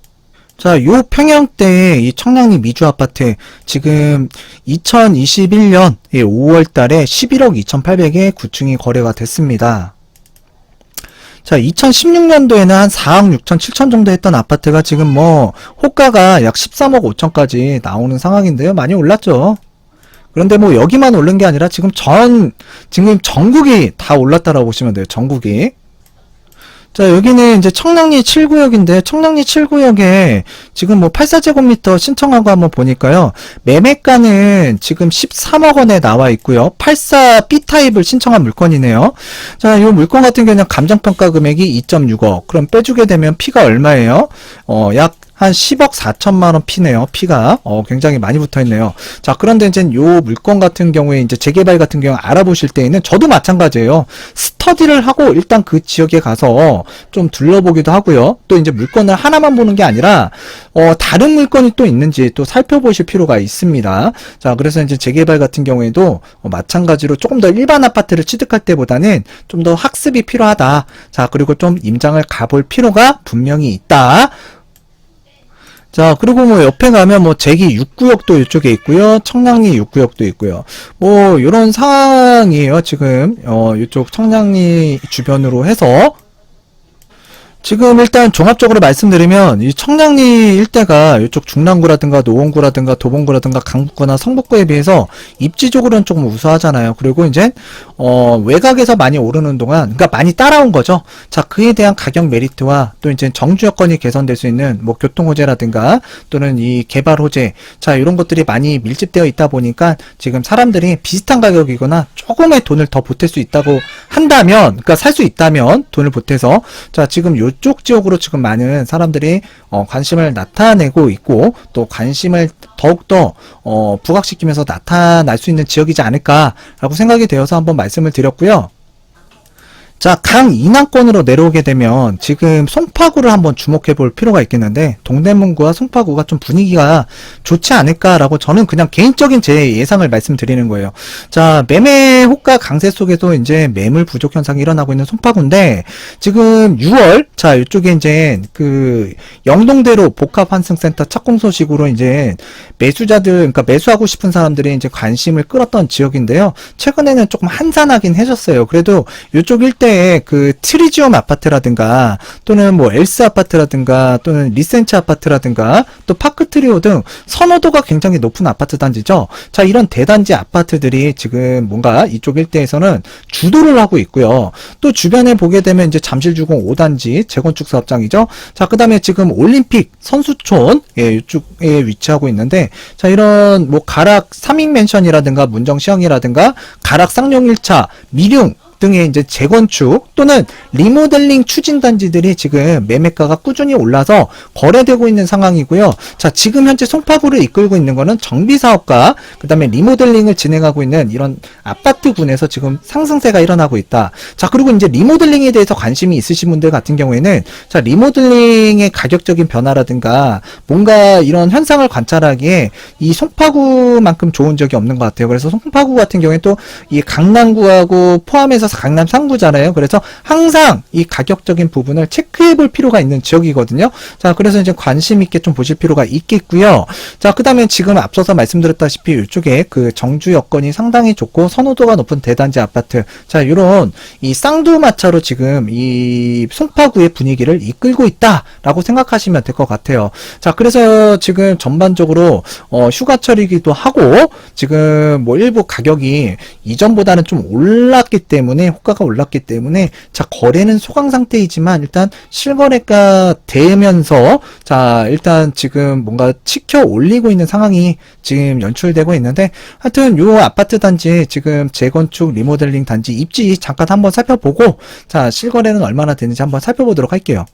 A: 자, 요 평형대의 이 청량리 미주 아파트, 지금 2021년 5월 달에 11억 2,800에 9층이 거래가 됐습니다. 자, 2016년도에는 한 4억 6천, 7천 정도 했던 아파트가 지금 호가가 약 13억 5천까지 나오는 상황인데요. 많이 올랐죠. 그런데 여기만 오른 게 아니라 지금 전국이 다 올랐다라고 보시면 돼요. 전국이. 자, 여기는 이제 청량리 7구역인데, 청량리 7구역에 지금 84제곱미터 신청한 거 한번 보니까요. 매매가는 지금 13억 원에 나와 있고요. 84 B타입을 신청한 물건이네요. 자, 요 물건 같은 경우는 감정평가 금액이 2.6억. 그럼 빼주게 되면 피가 얼마예요? 약 한 10억 4천만 원 피네요. 피가 굉장히 많이 붙어있네요. 자, 그런데 이제 요 물건 같은 경우에 이제 재개발 같은 경우 알아보실 때에는 저도 마찬가지예요. 스터디를 하고 일단 그 지역에 가서 좀 둘러보기도 하고요. 또 이제 물건을 하나만 보는 게 아니라 다른 물건이 또 있는지 또 살펴보실 필요가 있습니다. 자, 그래서 이제 재개발 같은 경우에도 마찬가지로 조금 더 일반 아파트를 취득할 때보다는 좀 더 학습이 필요하다. 자, 그리고 좀 임장을 가볼 필요가 분명히 있다. 자, 그리고 옆에 가면 제기 6구역도 이쪽에 있고요. 청량리 6구역도 있고요. 요런 상황이에요. 지금, 이쪽 청량리 주변으로 해서. 지금 일단 종합적으로 말씀드리면 이 청량리 일대가 이쪽 중랑구라든가 노원구라든가 도봉구라든가 강북구나 성북구에 비해서 입지적으로는 조금 우수하잖아요. 그리고 이제 외곽에서 많이 오르는 동안, 그러니까 많이 따라온 거죠. 자, 그에 대한 가격 메리트와 또 이제 정주 여건이 개선될 수 있는 교통 호재라든가 또는 이 개발 호재, 자, 이런 것들이 많이 밀집되어 있다 보니까 지금 사람들이 비슷한 가격이거나 조금의 돈을 더 보탤 수 있다고 한다면, 그러니까 살 수 있다면 돈을 보태서, 자, 지금 요쪽 지역으로 지금 많은 사람들이 관심을 나타내고 있고, 또 관심을 더욱더 부각시키면서 나타날 수 있는 지역이지 않을까라고 생각이 되어서 한번 말씀을 드렸고요. 자, 강 이남권으로 내려오게 되면 지금 송파구를 한번 주목해 볼 필요가 있겠는데, 동대문구와 송파구가 좀 분위기가 좋지 않을까라고 저는 그냥 개인적인 제 예상을 말씀드리는 거예요. 자, 매매 호가 강세 속에서 이제 매물 부족 현상이 일어나고 있는 송파구인데, 지금 6월, 자, 이쪽에 이제 영동대로 복합환승센터 착공 소식으로 이제 매수자들, 그러니까 매수하고 싶은 사람들이 이제 관심을 끌었던 지역인데요. 최근에는 조금 한산하긴 해줬어요. 그래도 이쪽 일대 근처에 그 트리지움 아파트라든가 또는 뭐 엘스 아파트라든가 또는 리센츠 아파트라든가 또 파크트리오 등 선호도가 굉장히 높은 아파트 단지죠. 자, 이런 대단지 아파트들이 지금 뭔가 이쪽 일대에서는 주도를 하고 있고요. 또 주변에 보게 되면 이제 잠실주공 5단지 재건축 사업장이죠. 자, 그 다음에 지금 올림픽 선수촌, 예, 이쪽에 위치하고 있는데, 자, 이런 뭐 가락 삼익맨션이라든가 문정시황이라든가 가락 쌍용 1차, 미룡 등의 이제 재건축 또는 리모델링 추진 단지들이 지금 매매가가 꾸준히 올라서 거래되고 있는 상황이고요. 자, 지금 현재 송파구를 이끌고 있는 거는 정비 사업과 그다음에 리모델링을 진행하고 있는 이런 아파트군에서 지금 상승세가 일어나고 있다. 자, 그리고 이제 리모델링에 대해서 관심이 있으신 분들 같은 경우에는 자, 리모델링의 가격적인 변화라든가 뭔가 이런 현상을 관찰하기에 이 송파구만큼 좋은 적이 없는 것 같아요. 그래서 송파구 같은 경우에 또 이 강남구하고 포함해서 강남 3구잖아요. 그래서 항상 이 가격적인 부분을 체크해 볼 필요가 있는 지역이거든요. 자, 그래서 이제 관심 있게 좀 보실 필요가 있겠고요. 자, 그 다음에 지금 앞서서 말씀드렸다시피 이쪽에 그 정주 여건이 상당히 좋고 선호도가 높은 대단지 아파트. 자, 요런 이 쌍두마차로 지금 이 송파구의 분위기를 이끌고 있다라고 생각하시면 될 것 같아요. 자, 그래서 지금 전반적으로 휴가철이기도 하고 지금 뭐 일부 가격이 이전보다는 좀 올랐기 때문에 호가가 올랐기 때문에 자, 거래는 소강 상태이지만 일단 실거래가 되면서 자, 일단 지금 뭔가 치켜 올리고 있는 상황이 지금 연출되고 있는데 하여튼 요 아파트 단지 지금 재건축 리모델링 단지 입지 잠깐 한번 살펴보고 자, 실거래는 얼마나 되는지 한번 살펴보도록 할게요.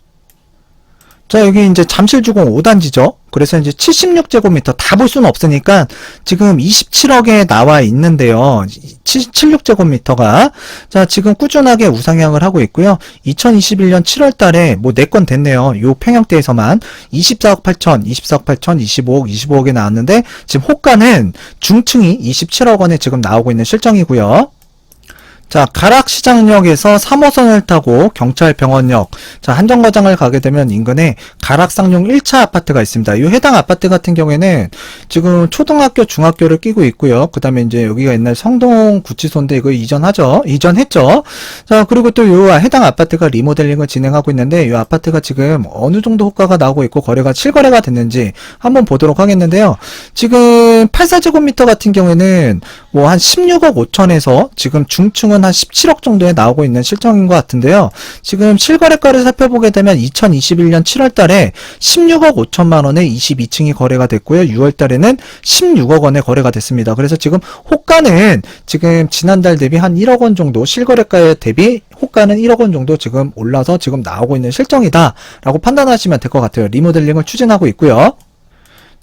A: 자, 여기 이제 잠실주공 5단지죠. 그래서 이제 76제곱미터 다 볼 수는 없으니까 지금 27억에 나와 있는데요. 76제곱미터가 자, 지금 꾸준하게 우상향을 하고 있고요. 2021년 7월 달에 뭐 4건 됐네요. 요 평형대에서만 24억 8천, 24억 8천, 25억, 25억에 나왔는데 지금 호가는 중층이 27억 원에 지금 나오고 있는 실정이고요. 자, 가락시장역에서 3호선을 타고 경찰병원역, 자, 한정거장을 가게 되면 인근에 가락쌍용 1차 아파트가 있습니다. 이 해당 아파트 같은 경우에는 지금 초등학교, 중학교를 끼고 있고요. 그 다음에 이제 여기가 옛날 성동 구치소인데 이거 이전했죠. 자, 그리고 또 이 해당 아파트가 리모델링을 진행하고 있는데 이 아파트가 지금 어느 정도 호가가 나오고 있고 실거래가 됐는지 한번 보도록 하겠는데요. 지금 84제곱미터 같은 경우에는 뭐 한 16억 5천에서 지금 중층은 한 17억 정도에 나오고 있는 실정인 것 같은데요. 지금 실거래가를 살펴보게 되면 2021년 7월 달에 16억 5천만 원에 22층이 거래가 됐고요. 6월 달에는 16억 원에 거래가 됐습니다. 그래서 지금 호가는 지금 지난달 대비 한 1억 원 정도 실거래가에 대비 호가는 1억 원 정도 지금 올라서 지금 나오고 있는 실정이다 라고 판단하시면 될 것 같아요. 리모델링을 추진하고 있고요.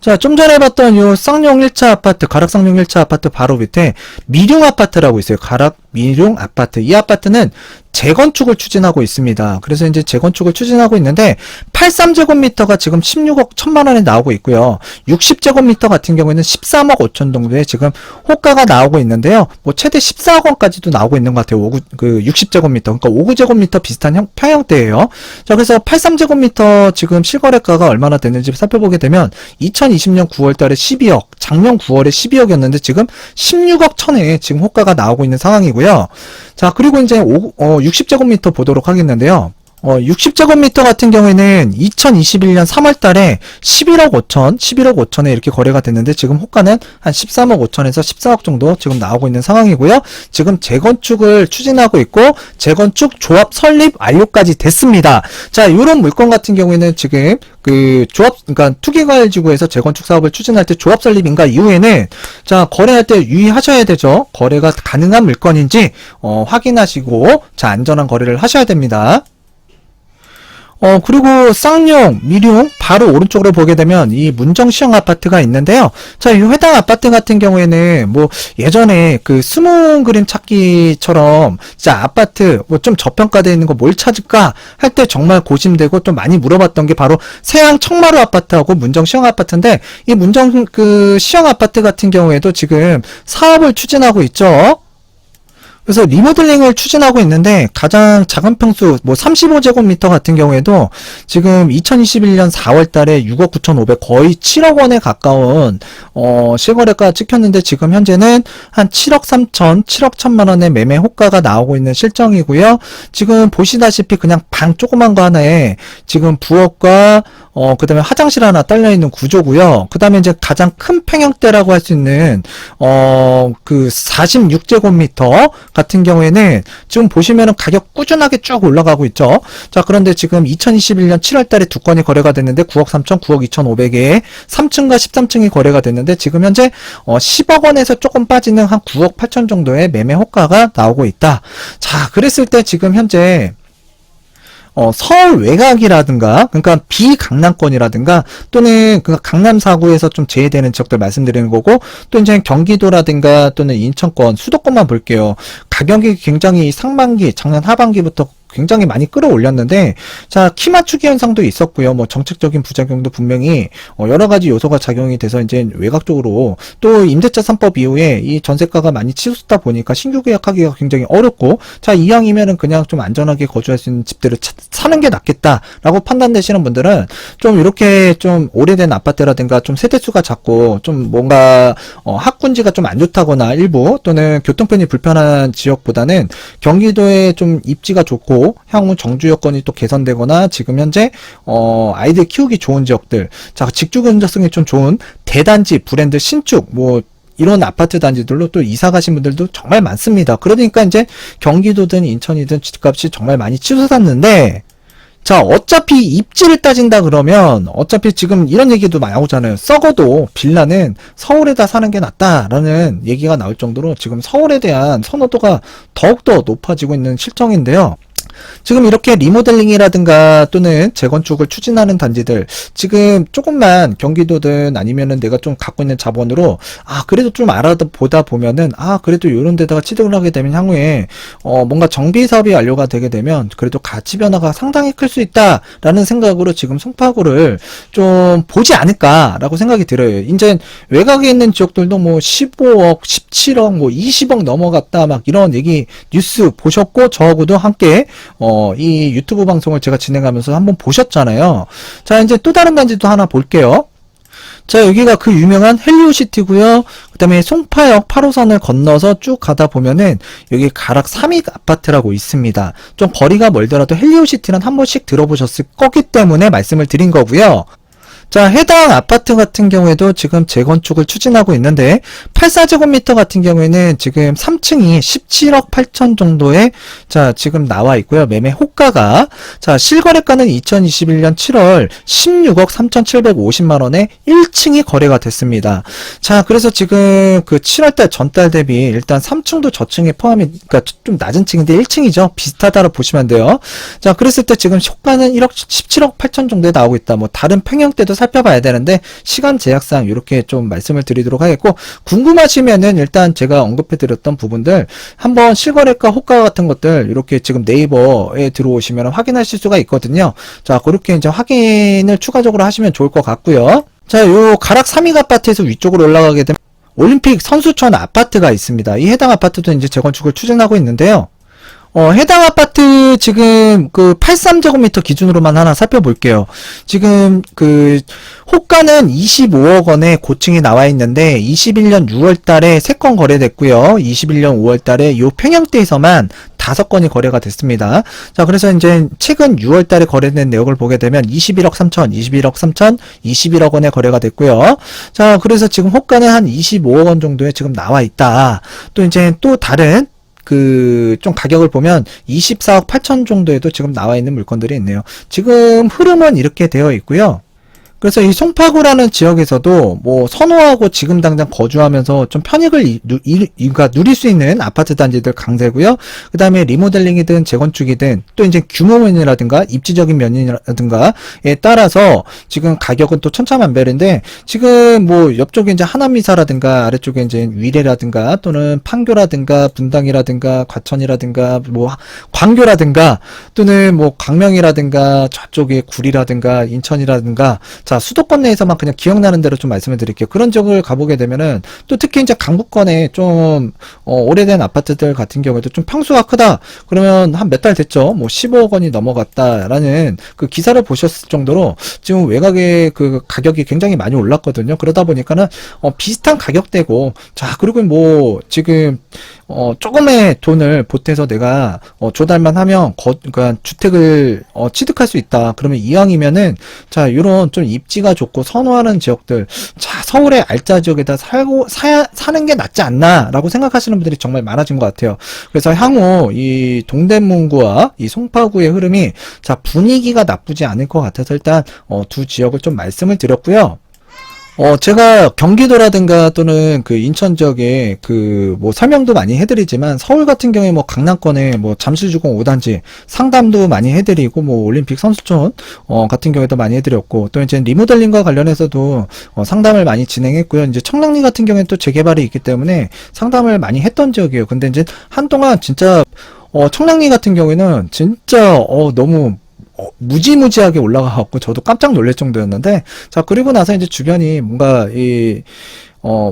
A: 자, 좀 전에 봤던 요 쌍용 1차 아파트, 가락 쌍용 1차 아파트 바로 밑에 미룡 아파트라고 있어요. 가락 미룡 아파트. 이 아파트는 재건축을 추진하고 있습니다. 그래서 이제 재건축을 추진하고 있는데 83제곱미터가 지금 16억 1천만 원에 나오고 있고요. 60제곱미터 같은 경우에는 13억 5천 정도에 지금 호가가 나오고 있는데요. 뭐 최대 14억 원까지도 나오고 있는 것 같아요. 60제곱미터. 그러니까 5제곱미터 비슷한 평형대예요. 자, 그래서 83제곱미터 지금 실거래가가 얼마나 됐는지 살펴보게 되면 2020년 9월 달에 12억, 작년 9월에 12억이었는데 지금 16억 천에 지금 호가가 나오고 있는 상황이고요. 자, 그리고 이제 60제곱미터 보도록 하겠는데요. 60제곱미터 같은 경우에는 2021년 3월 달에 11억 5천에 이렇게 거래가 됐는데 지금 호가는 한 13억 5천에서 14억 정도 지금 나오고 있는 상황이고요. 지금 재건축을 추진하고 있고 재건축 조합 설립 완료까지 됐습니다. 자, 이런 물건 같은 경우에는 지금 그 그러니까 투기과열지구에서 재건축 사업을 추진할 때 조합 설립 인가 이후에는 자, 거래할 때 유의하셔야 되죠. 거래가 가능한 물건인지 확인하시고 자, 안전한 거래를 하셔야 됩니다. 그리고 쌍용, 미룡 바로 오른쪽으로 보게 되면 이 문정시형 아파트가 있는데요. 자, 이 해당 아파트 같은 경우에는 뭐 예전에 그 스문 그림 찾기처럼 자, 아파트 뭐 좀 저평가되어 있는 거 뭘 찾을까 할 때 정말 고심되고 좀 많이 물어봤던 게 바로 세양 청마루 아파트하고 문정시형 아파트인데 이 시형 아파트 같은 경우에도 지금 사업을 추진하고 있죠. 그래서 리모델링을 추진하고 있는데 가장 작은 평수 뭐 35제곱미터 같은 경우에도 지금 2021년 4월 달에 6억 9,500 거의 7억 원에 가까운 실거래가 찍혔는데 지금 현재는 한 7억 3천, 7억 1천만 원의 매매 호가가 나오고 있는 실정이고요. 지금 보시다시피 그냥 방 조그만 거 하나에 지금 부엌과 그 다음에 화장실 하나 딸려있는 구조고요. 그 다음에 이제 가장 큰 평형대라고 할 수 있는, 그 46제곱미터 같은 경우에는 지금 보시면은 가격 꾸준하게 쭉 올라가고 있죠. 자, 그런데 지금 2021년 7월 달에 두 건이 거래가 됐는데 9억 3천, 9억 2,500에 3층과 13층이 거래가 됐는데 지금 현재 10억 원에서 조금 빠지는 한 9억 8천 정도의 매매 호가가 나오고 있다. 자, 그랬을 때 지금 현재 서울 외곽이라든가, 그러니까 비강남권이라든가, 또는 그 강남 4구에서 좀 제외되는 지역들 말씀드리는 거고, 또 이제 경기도라든가, 또는 인천권, 수도권만 볼게요. 가격이 굉장히 상반기, 작년 하반기부터 굉장히 많이 끌어올렸는데, 자, 키 맞추기 현상도 있었고요. 뭐 정책적인 부작용도 분명히 여러 가지 요소가 작용이 돼서 이제 외곽 쪽으로, 또 임대차 3법 이후에 이 전세가가 많이 치솟다 보니까 신규 계약하기가 굉장히 어렵고, 자, 이왕이면은 그냥 좀 안전하게 거주할 수 있는 집들을 사는 게 낫겠다라고 판단되시는 분들은 좀 이렇게 좀 오래된 아파트라든가 좀 세대수가 작고 좀 뭔가 학군지가 좀 안 좋다거나 일부 또는 교통편이 불편한 지역보다는 경기도에 좀 입지가 좋고 향후 정주 여건이 또 개선되거나 지금 현재 아이들 키우기 좋은 지역들, 자, 직주 근접성이 좀 좋은 대단지, 브랜드, 신축, 뭐 이런 아파트 단지들로 또 이사 가신 분들도 정말 많습니다. 그러니까 이제 경기도든 인천이든 집값이 정말 많이 치솟았는데, 자, 어차피 입지를 따진다 그러면 어차피 지금 이런 얘기도 많이 나오잖아요. 썩어도 빌라는 서울에다 사는 게 낫다라는 얘기가 나올 정도로 지금 서울에 대한 선호도가 더욱더 높아지고 있는 실정인데요. 지금 이렇게 리모델링이라든가 또는 재건축을 추진하는 단지들, 지금 조금만 경기도든 아니면은 내가 좀 갖고 있는 자본으로 그래도 좀 알아보다 보면은 그래도 요런 데다가 취득을 하게 되면 향후에 뭔가 정비 사업이 완료가 되게 되면 그래도 가치 변화가 상당히 클 수 있다라는 생각으로 지금 송파구를 좀 보지 않을까라고 생각이 들어요. 이제 외곽에 있는 지역들도 뭐 15억, 17억, 뭐 20억 넘어갔다 막 이런 얘기 뉴스 보셨고, 저하고도 함께 이 유튜브 방송을 제가 진행하면서 한번 보셨잖아요. 자, 이제 또 다른 단지도 하나 볼게요. 자, 여기가 그 유명한 헬리오시티고요. 그 다음에 송파역 8호선을 건너서 쭉 가다 보면은 여기 가락 3익 아파트라고 있습니다. 좀 거리가 멀더라도 헬리오시티는 한 번씩 들어보셨을 거기 때문에 말씀을 드린 거고요. 자, 해당 아파트 같은 경우에도 지금 재건축을 추진하고 있는데 84제곱미터 같은 경우에는 지금 3층이 17억 8천 정도에 자, 지금 나와 있고요. 매매 호가가 자, 실거래가는 2021년 7월 16억 3,750만 원에 1층이 거래가 됐습니다. 자, 그래서 지금 그 7월달 전달 대비 일단 3층도 저층에 포함이, 그러니까 좀 낮은 층인데 1층이죠. 비슷하다고 보시면 돼요. 자, 그랬을 때 지금 호가는 17억 8천 정도에 나오고 있다. 뭐 다른 평형대도 살펴봐야 되는데 시간 제약상 이렇게 좀 말씀을 드리도록 하겠고, 궁금하시면은 일단 제가 언급해드렸던 부분들 한번 실거래가 호가 같은 것들 이렇게 지금 네이버에 들어오시면 확인하실 수가 있거든요. 자, 그렇게 이제 확인을 추가적으로 하시면 좋을 것 같고요. 자, 요 가락 3익 아파트에서 위쪽으로 올라가게 되면 올림픽 선수촌 아파트가 있습니다. 이 해당 아파트도 이제 재건축을 추진하고 있는데요. 해당 아파트 지금 그 83제곱미터 기준으로만 하나 살펴볼게요. 지금 그 호가는 25억 원에 고층이 나와 있는데 21년 6월 달에 3건 거래됐고요. 21년 5월 달에 요 평형대에서만 5건이 거래가 됐습니다. 자, 그래서 이제 최근 6월 달에 거래된 내역을 보게 되면 21억 3천, 21억 3천, 21억 원에 거래가 됐고요. 자, 그래서 지금 호가는 한 25억 원 정도에 지금 나와 있다. 또 이제 또 다른 좀 가격을 보면 24억 8천 정도에도 지금 나와 있는 물건들이 있네요. 지금 흐름은 이렇게 되어 있고요. 그래서 이 송파구라는 지역에서도 뭐 선호하고 지금 당장 거주하면서 좀 편익을 그러니까 누릴 수 있는 아파트 단지들 강세고요. 그 다음에 리모델링이든 재건축이든 또 이제 규모면이라든가 입지적인 면이라든가에 따라서 지금 가격은 또 천차만별인데, 지금 뭐 옆쪽에 이제 하남미사라든가 아래쪽에 이제 위례라든가 또는 판교라든가 분당이라든가 과천이라든가 뭐 광교라든가 또는 뭐 광명이라든가 저쪽에 구리라든가 인천이라든가, 자, 자, 수도권 내에서만 그냥 기억나는 대로 좀 말씀을 드릴게요. 그런 지역을 가보게 되면은 또 특히 이제 강북권에 좀 오래된 아파트들 같은 경우에도 좀 평수가 크다. 그러면 한 몇 달 됐죠. 뭐 15억 원이 넘어갔다라는 그 기사를 보셨을 정도로 지금 외곽의 그 가격이 굉장히 많이 올랐거든요. 그러다 보니까는 비슷한 가격대고, 자, 그리고 뭐 지금 조금의 돈을 보태서 내가 조달만 하면 그러니까 주택을 취득할 수 있다. 그러면 이왕이면은 자, 요런 좀 입지가 좋고 선호하는 지역들, 자, 서울의 알짜 지역에다 사는 게 낫지 않나라고 생각하시는 분들이 정말 많아진 것 같아요. 그래서 향후 이 동대문구와 이 송파구의 흐름이, 자, 분위기가 나쁘지 않을 것 같아서 일단 두 지역을 좀 말씀을 드렸고요. 제가 경기도라든가 또는 그 인천 지역에 그 뭐 설명도 많이 해드리지만, 서울 같은 경우에 뭐 강남권에 뭐 잠실주공 5단지 상담도 많이 해드리고, 뭐 올림픽 선수촌 같은 경우에도 많이 해드렸고, 또 이제 리모델링과 관련해서도 상담을 많이 진행했고요. 이제 청량리 같은 경우에 또 재개발이 있기 때문에 상담을 많이 했던 지역이에요. 근데 이제 한동안 진짜 청량리 같은 경우에는 진짜 너무 무지무지하게 올라가갖고 저도 깜짝 놀랄 정도였는데, 자, 그리고 나서 이제 주변이 뭔가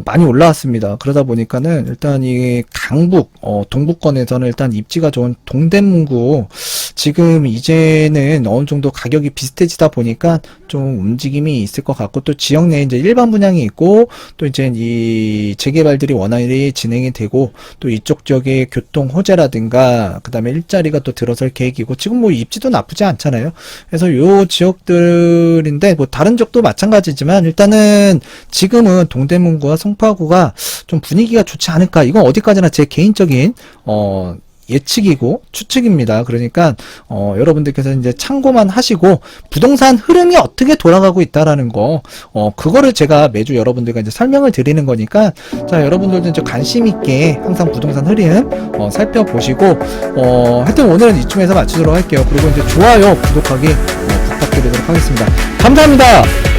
A: 많이 올라왔습니다. 그러다 보니까는 일단 이 강북, 동북권에서는 일단 입지가 좋은 동대문구, 지금 이제는 어느 정도 가격이 비슷해지다 보니까 좀 움직임이 있을 것 같고, 또 지역 내에 이제 일반 분양이 있고, 또 이제 이 재개발들이 원활히 진행이 되고, 또 이쪽 지역의 교통 호재라든가, 그 다음에 일자리가 또 들어설 계획이고, 지금 뭐 입지도 나쁘지 않잖아요. 그래서 요 지역들인데, 뭐 다른 지역도 마찬가지지만, 일단은 지금은 동대문구와 송파구가 좀 분위기가 좋지 않을까. 이건 어디까지나 제 개인적인 예측이고 추측입니다. 그러니까 여러분들께서 이제 참고만 하시고, 부동산 흐름이 어떻게 돌아가고 있다라는 거, 그거를 제가 매주 여러분들과 이제 설명을 드리는 거니까, 자, 여러분들도 이제 관심 있게 항상 부동산 흐름 살펴보시고, 하여튼 오늘은 이쯤에서 마치도록 할게요. 그리고 이제 좋아요, 구독하기 부탁드리도록 하겠습니다. 감사합니다.